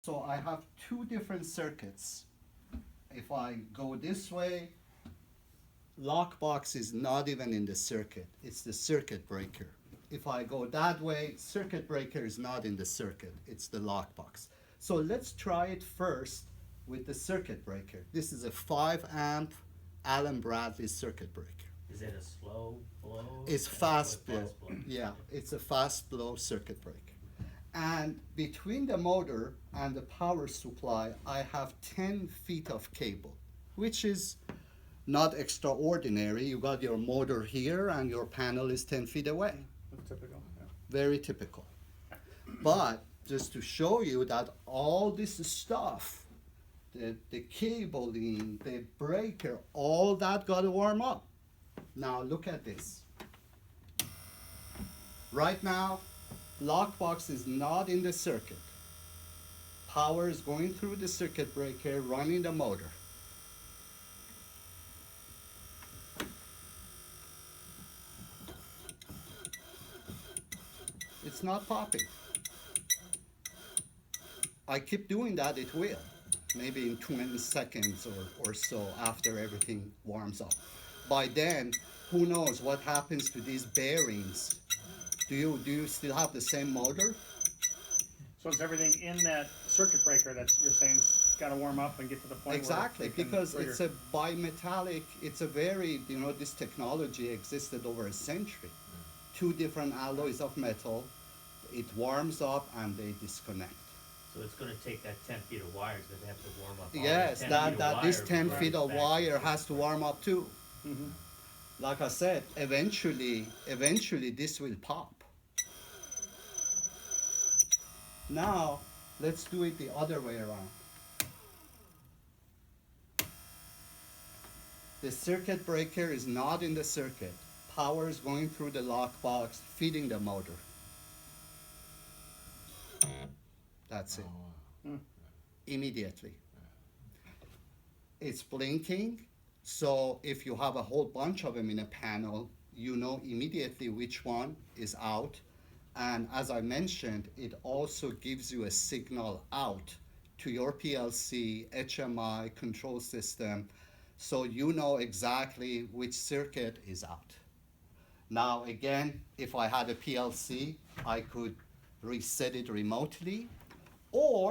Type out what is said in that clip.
So I have two different circuits. If I go this way, lockbox is not even in the circuit. It's the circuit breaker. If I go that way, circuit breaker is not in the circuit. It's the lockbox. So let's try it first with the circuit breaker. This is a 5 amp Allen Bradley circuit breaker. Is it a slow blow? It's fast blow. Yeah, it's a fast blow circuit breaker. And between the motor and the power supply, I have 10 feet of cable, which is not extraordinary. You got your motor here and your panel is 10 feet away. That's typical. Yeah. Very typical. But just to show you that all this stuff, the cabling, the breaker, all that got to warm up. Now look at this. Right now, lockbox is not in the circuit. Power is going through the circuit breaker, running the motor. It's not popping. I keep doing that, it will. Maybe in 20 seconds or so after everything warms up. By then, who knows what happens to these bearings. Do you still have the same motor? So it's everything in that circuit breaker that you're saying's got to warm up and get to the point Exactly, where it can because trigger. it's a bimetallic, it's a very, this technology existed over a century. Two different alloys of metal, it warms up and they disconnect. So it's going to take that 10 feet of wire because they have to warm up. all Yes, 10 feet of this wire 10 before feet it's of back. wire has to warm up too. Mm-hmm. Like I said, eventually this will pop. Now, let's do it the other way around. The circuit breaker is not in the circuit. Power is going through the lockbox, feeding the motor. That's it. Immediately. It's blinking, so if you have a whole bunch of them in a panel, you know immediately which one is out. And as I mentioned, it also gives you a signal out to your PLC, HMI, control system, so you know exactly which circuit is out. Now again, if I had a PLC, I could reset it remotely, or